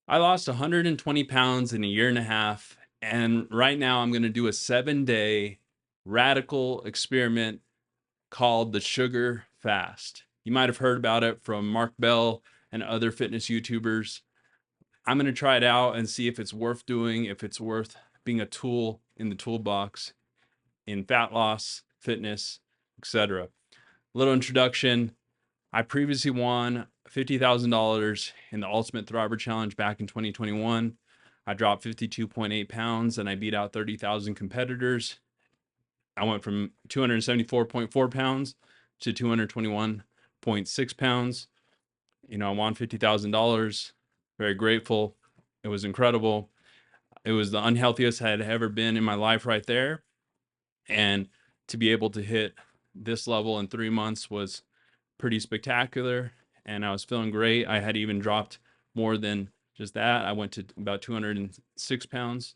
I lost 120 pounds in a year and a half. And right now I'm going to do a 7-day radical experiment called the sugar fast. You might have heard about it from Mark Bell and other fitness YouTubers. I'm going to try it out and see if it's worth doing, if it's worth being a tool in the toolbox in fat loss, fitness, etc. Little introduction. I previously won $50,000 in the Ultimate Thriver Challenge back in 2021. I dropped 52.8 pounds and I beat out 30,000 competitors. I went from 274.4 pounds to 221.6 pounds. I won $50,000. Very grateful. It was incredible. It was the unhealthiest I had ever been in my life right there. And to be able to hit this level in 3 months was pretty spectacular. And I was feeling great. I had even dropped more than just that. I went to about 206 pounds.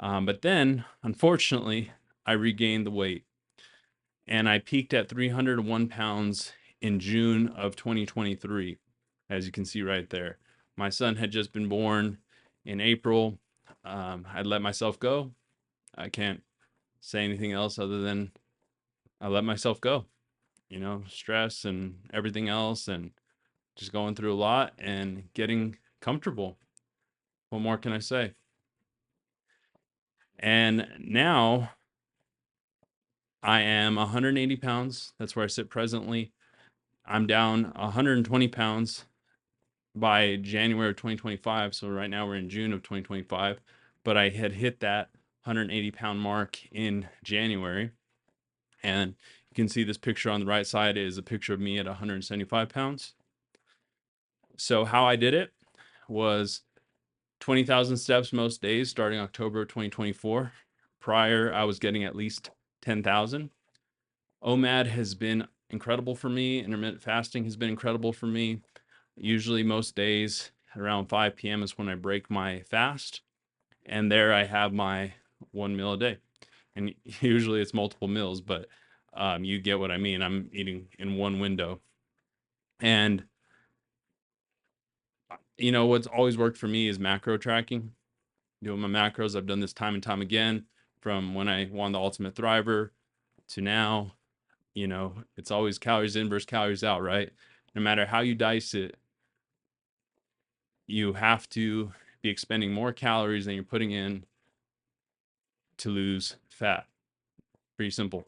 But then, unfortunately, I regained the weight. And I peaked at 301 pounds in June of 2023, as you can see right there. My son had just been born in April. I'd let myself go. I can't say anything else other than I let myself go. Stress and everything else, and just going through a lot and getting comfortable. What more can I say? And now I am 180 pounds. That's where I sit presently. I'm down 120 pounds by January of 2025. So right now we're in June of 2025, but I had hit that 180-pound mark in January. And you can see this picture on the right side is a picture of me at 175 pounds. So how I did it was 20,000 steps most days starting October of 2024. Prior, I was getting at least 10,000. OMAD has been incredible for me. Intermittent fasting has been incredible for me. Usually most days around 5 p.m. is when I break my fast. And there I have my one meal a day. And usually it's multiple meals, but you get what I mean. I'm eating in one window. And what's always worked for me is macro tracking. Doing my macros. I've done this time and time again from when I won the Ultimate Thriver to now. It's always calories in versus calories out, right? No matter how you dice it, you have to be expending more calories than you're putting in to lose fat. Pretty simple.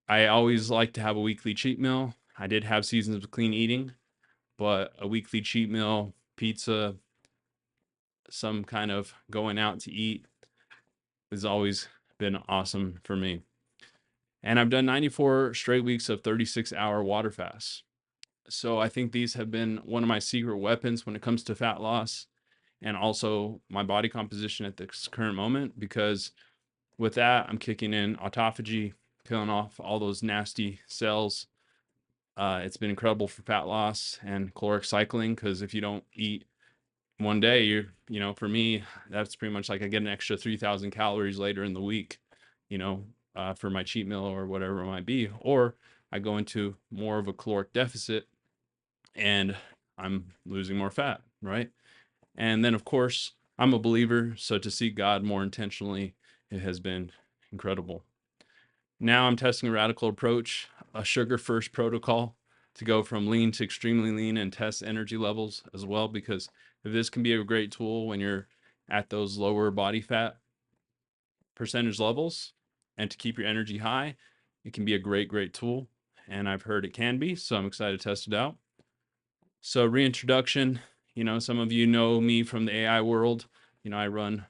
I always like to have a weekly cheat meal. I did have seasons of clean eating, but a weekly cheat meal, pizza, some kind of going out to eat has always been awesome for me. And I've done 94 straight weeks of 36-hour water fasts. So I think these have been one of my secret weapons when it comes to fat loss and also my body composition at this current moment, because with that, I'm kicking in autophagy, killing off all those nasty cells. It's been incredible for fat loss and caloric cycling, because if you don't eat one day, for me, that's pretty much like I get an extra 3,000 calories later in the week, for my cheat meal or whatever it might be. Or I go into more of a caloric deficit and I'm losing more fat, right? And then, of course, I'm a believer. So to see God more intentionally, it has been incredible. Now I'm testing a radical approach, a sugar first protocol to go from lean to extremely lean and test energy levels as well, because if this can be a great tool when you're at those lower body fat percentage levels and to keep your energy high, it can be a great tool. And I've heard it can be, so I'm excited to test it out. So reintroduction, some of you know me from the AI world. I run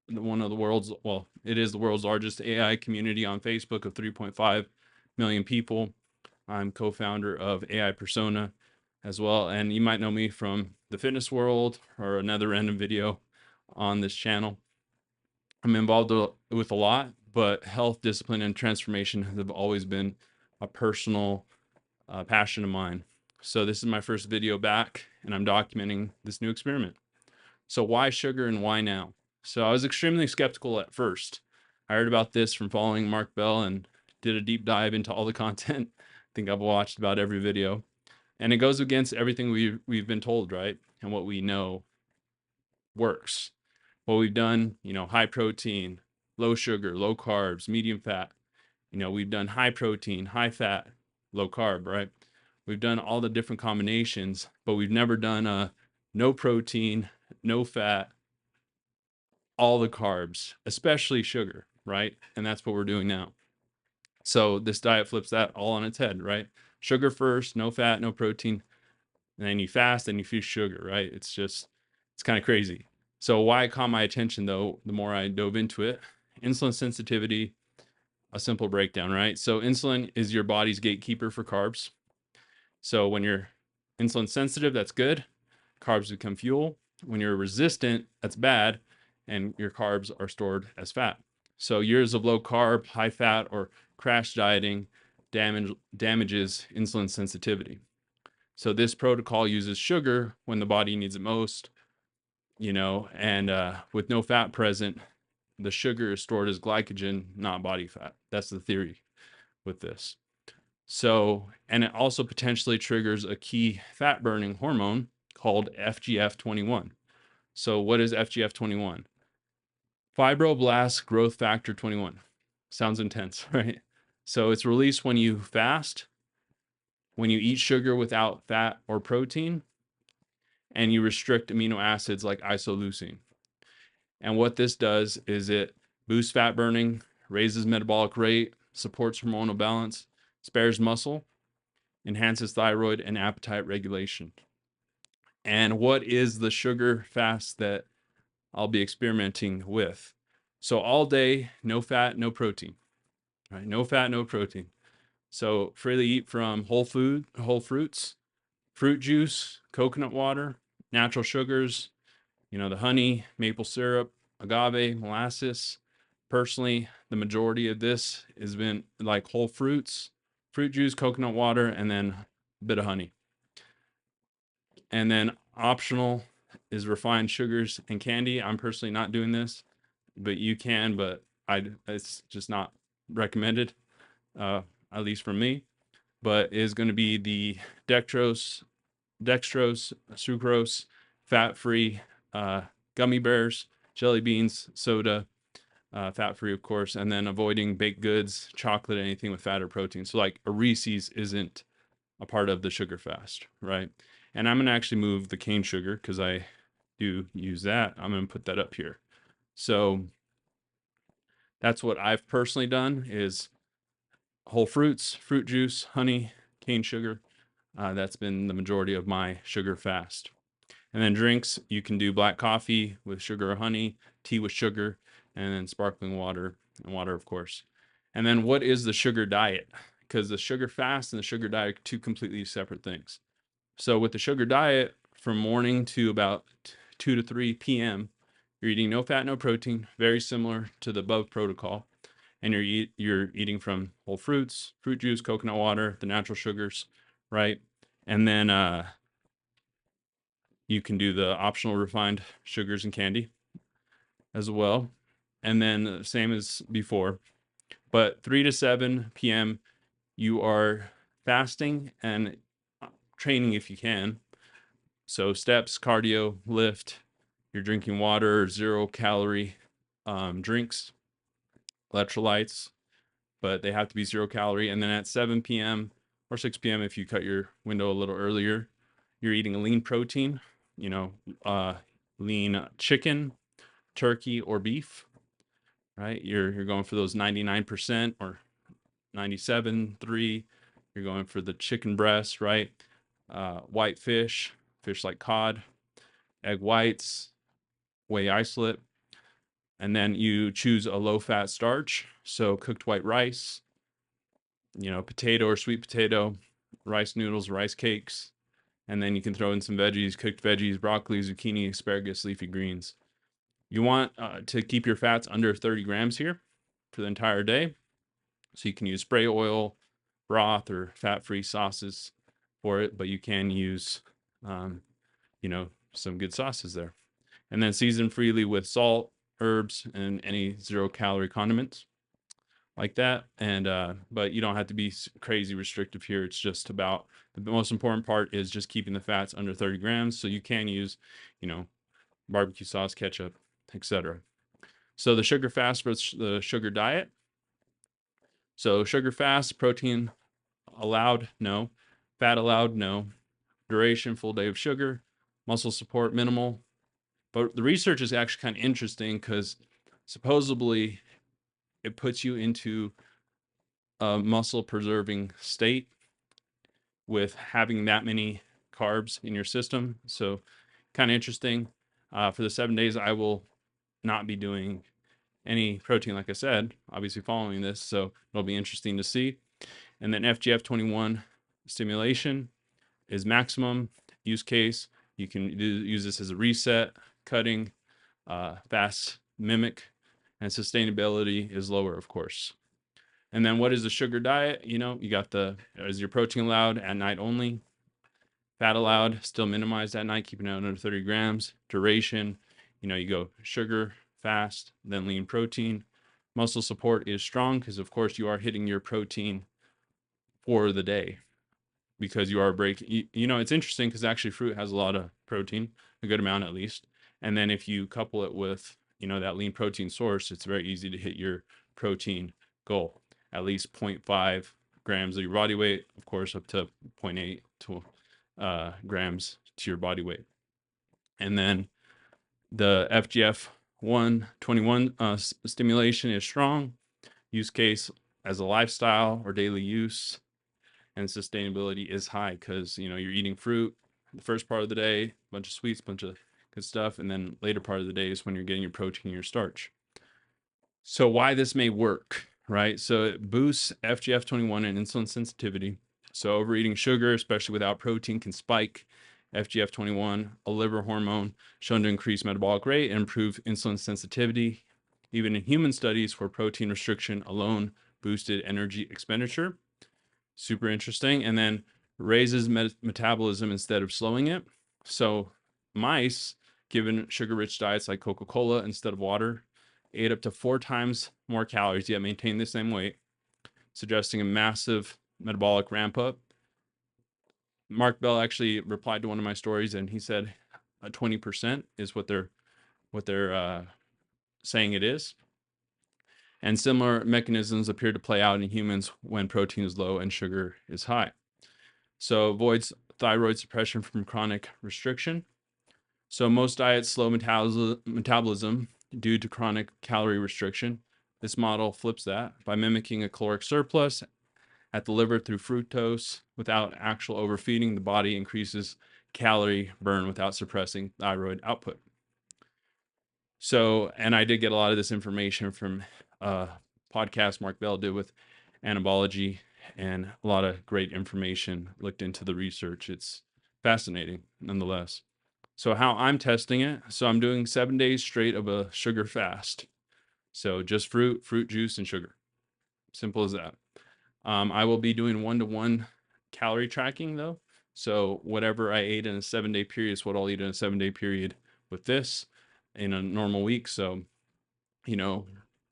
one of the world's, well, it is the world's largest AI community on Facebook of 3.5 million people. I'm co-founder of AI Persona as well. And you might know me from the fitness world or another random video on this channel. I'm involved with a lot, but health, discipline, and transformation have always been a personal passion of mine. So this is my first video back, and I'm documenting this new experiment. So why sugar and why now? So I was extremely skeptical at first. I heard about this from following Mark Bell and did a deep dive into all the content. I think I've watched about every video. And it goes against everything we've been told, right? And what we know works. What we've done, high protein, low sugar, low carbs, medium fat. We've done high protein, high fat, low carb, right? We've done all the different combinations, but we've never done a no protein, no fat, all the carbs, especially sugar, right? And that's what we're doing now. So this diet flips that all on its head, right? Sugar first, no fat, no protein, and then you fast and you feast sugar, right? It's kind of crazy. So why it caught my attention though, the more I dove into it, insulin sensitivity, a simple breakdown, right? So insulin is your body's gatekeeper for carbs. So when you're insulin sensitive, that's good. Carbs become fuel. When you're resistant, that's bad, and your carbs are stored as fat. So years of low carb, high fat, or crash dieting damages insulin sensitivity. So this protocol uses sugar when the body needs it most, and with no fat present, the sugar is stored as glycogen, not body fat. That's the theory with this. So, and it also potentially triggers a key fat burning hormone called FGF21. So, what is FGF21? Fibroblast growth factor 21. Sounds intense, right? So, it's released when you fast, when you eat sugar without fat or protein, and you restrict amino acids like isoleucine. And what this does is it boosts fat burning, raises metabolic rate, supports hormonal balance, spares muscle, enhances thyroid and appetite regulation. And what is the sugar fast that I'll be experimenting with? So all day, no fat, no protein, right? No fat, no protein. So freely eat from whole fruits, fruit juice, coconut water, natural sugars, the honey, maple syrup, agave, molasses. Personally, the majority of this has been like whole fruits, fruit juice, coconut water, and then a bit of honey. And then optional is refined sugars and candy. I'm personally not doing this, but you can, but it's just not recommended, at least for me. But is going to be the dextrose, sucrose, fat-free, gummy bears, jelly beans, soda, fat-free, of course, and then avoiding baked goods, chocolate, anything with fat or protein. So like a Reese's isn't a part of the sugar fast, right? And I'm going to actually move the cane sugar because I do use that. I'm going to put that up here. So that's what I've personally done is whole fruits, fruit juice, honey, cane sugar. That's been the majority of my sugar fast. And then drinks, you can do black coffee with sugar or honey, tea with sugar, and then sparkling water, and water, of course. And then what is the sugar diet? Because the sugar fast and the sugar diet are two completely separate things. So with the sugar diet, from morning to about 2 to 3 p.m., you're eating no fat, no protein, very similar to the above protocol. And you're eating from whole fruits, fruit juice, coconut water, the natural sugars, right? And then you can do the optional refined sugars and candy as well. And then same as before. But 3 to 7 p.m., you are fasting and training if you can. So steps, cardio, lift, you're drinking water, 0-calorie drinks, electrolytes, but they have to be 0-calorie. And then at 7 p.m. or 6 p.m., if you cut your window a little earlier, you're eating a lean protein, lean chicken, turkey, or beef, right? You're going for those 99% or 97.3. You're going for the chicken breast, right? White fish like cod, egg whites, whey isolate. And then you choose a low fat starch. So cooked white rice, potato or sweet potato, rice noodles, rice cakes. And then you can throw in some veggies, cooked veggies, broccoli, zucchini, asparagus, leafy greens. You want to keep your fats under 30 grams here for the entire day. So you can use spray oil, broth, or fat-free sauces for it, but you can use, some good sauces there. And then season freely with salt, herbs, and any 0-calorie condiments. like that. And but you don't have to be crazy restrictive here. It's just about the most important part is just keeping the fats under 30 grams. So you can use, you know, barbecue sauce, ketchup, etc. So the sugar fast versus the sugar diet. So sugar fast, protein allowed, no. Fat allowed, no. Duration, full day of sugar. Muscle support, minimal. But the research is actually kind of interesting because supposedly it puts you into a muscle preserving state with having that many carbs in your system. So kind of interesting. For the 7 days, I will not be doing any protein, like I said, obviously following this. So it'll be interesting to see. And then FGF21 stimulation is maximum use case. You can use this as a reset, cutting, fast mimic, and sustainability is lower, of course. And then what is the sugar diet? You know, you got is your protein allowed at night only? Fat allowed, still minimized at night, keeping it under 30 grams. Duration, you know, you go sugar, fast, then lean protein. Muscle support is strong because, of course, you are hitting your protein for the day because you are breaking. You know, it's interesting because actually fruit has a lot of protein, a good amount at least. And then if you couple it with, you know, that lean protein source, it's very easy to hit your protein goal, at least 0.5 grams of your body weight, of course, up to 0.8 to grams to your body weight. And then the FGF21 stimulation is strong. Use case as a lifestyle or daily use, and sustainability is high because, you know, you're eating fruit the first part of the day, a bunch of sweets, bunch of good stuff, and then later part of the day is when you're getting your protein and your starch. So why this may work, right? So it boosts FGF21 and insulin sensitivity. So overeating sugar, especially without protein, can spike FGF21, a liver hormone shown to increase metabolic rate and improve insulin sensitivity. Even in human studies where protein restriction alone boosted energy expenditure. Super interesting. And then raises metabolism instead of slowing it. So mice given sugar-rich diets like Coca-Cola instead of water ate up to 4 times more calories yet maintained the same weight, suggesting a massive metabolic ramp up. Mark Bell actually replied to one of my stories and he said 20% is what they're saying it is. And similar mechanisms appear to play out in humans when protein is low and sugar is high. So avoids thyroid suppression from chronic restriction. So most diets slow metabolism due to chronic calorie restriction. This model flips that by mimicking a caloric surplus at the liver through fructose. Without actual overfeeding, the body increases calorie burn without suppressing thyroid output. So, and I did get a lot of this information from a podcast Mark Bell did with anabology, and a lot of great information looked into the research. It's fascinating nonetheless. So how I'm testing it, so I'm doing 7 days straight of a sugar fast. So just fruit juice, and sugar. Simple as that. I will be doing 1-to-1 calorie tracking though. So whatever I ate in a 7-day period is what I'll eat in a 7-day period with this in a normal week. So, you know,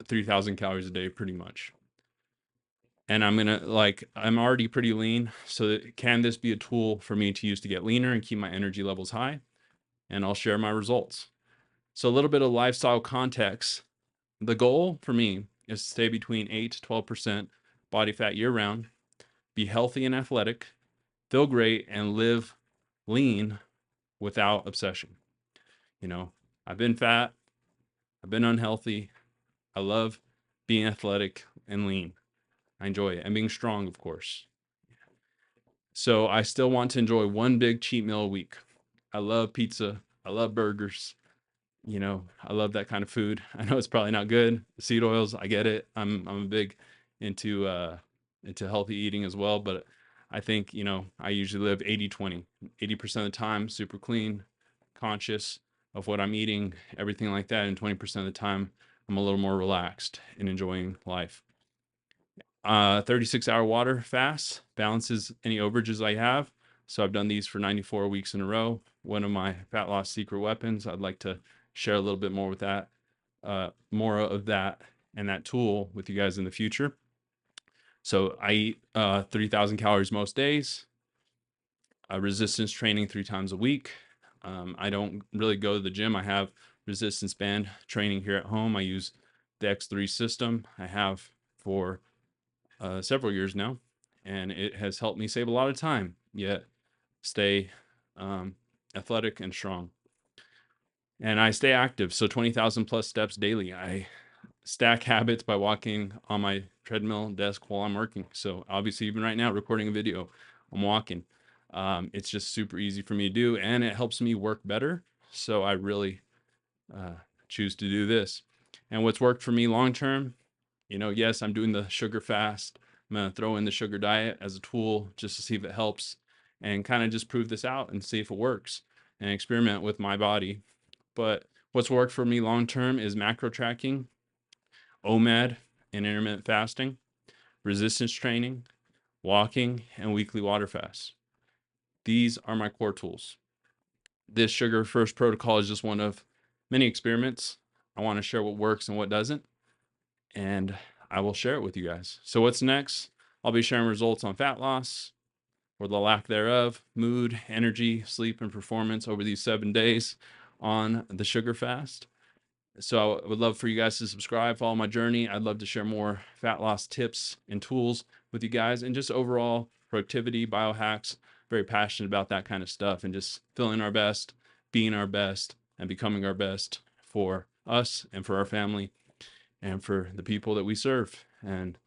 3,000 calories a day pretty much. And I'm already pretty lean. So can this be a tool for me to use to get leaner and keep my energy levels high? And I'll share my results. So a little bit of lifestyle context. The goal for me is to stay between 8 to 12% body fat year round, be healthy and athletic, feel great, and live lean without obsession. You know, I've been fat, I've been unhealthy. I love being athletic and lean. I enjoy it, and being strong, of course. So I still want to enjoy one big cheat meal a week. I love pizza. I love burgers. You know, I love that kind of food. I know it's probably not good. Seed oils, I get it. I'm a big into healthy eating as well, but I think, you know, I usually live 80-20. 80% of the time super clean, conscious of what I'm eating, everything like that, and 20% of the time I'm a little more relaxed and enjoying life. 36-hour water fast balances any overages I have. So I've done these for 94 weeks in a row. One of my fat loss secret weapons. I'd like to share a little bit more with that, more of that and that tool with you guys in the future. So I eat 3,000 calories most days, resistance training 3 times a week. I don't really go to the gym. I have resistance band training here at home. I use the X3 system. I have for several years now, and it has helped me save a lot of time, yet stay athletic and strong. And I stay active. So 20,000 plus steps daily. I stack habits by walking on my treadmill desk while I'm working. So obviously, even right now, recording a video, I'm walking. It's just super easy for me to do, and it helps me work better. So I really choose to do this. And what's worked for me long term, yes, I'm doing the sugar fast. I'm gonna throw in the sugar diet as a tool just to see if it helps, and kind of just prove this out and see if it works, and experiment with my body. But what's worked for me long term is macro tracking, OMAD and intermittent fasting, resistance training, walking, and weekly water fasts. These are my core tools. This sugar first protocol is just one of many experiments. I want to share what works and what doesn't, and I will share it with you guys. So what's next? I'll be sharing results on fat loss or the lack thereof, mood, energy, sleep, and performance over these 7 days on the sugar fast. So I would love for you guys to subscribe, follow my journey. I'd love to share more fat loss tips and tools with you guys, and just overall productivity, biohacks. Very passionate about that kind of stuff, and just feeling our best, being our best, and becoming our best for us and for our family and for the people that we serve. And,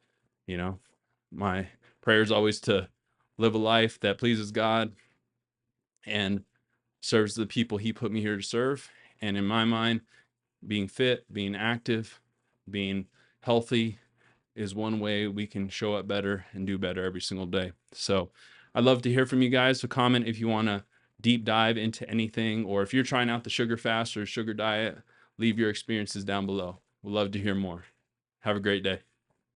my prayer is always to live a life that pleases God and serves the people he put me here to serve. And in my mind, being fit, being active, being healthy is one way we can show up better and do better every single day. So I'd love to hear from you guys. So comment if you want to deep dive into anything, or if you're trying out the sugar fast or sugar diet, leave your experiences down below. We'd love to hear more. Have a great day.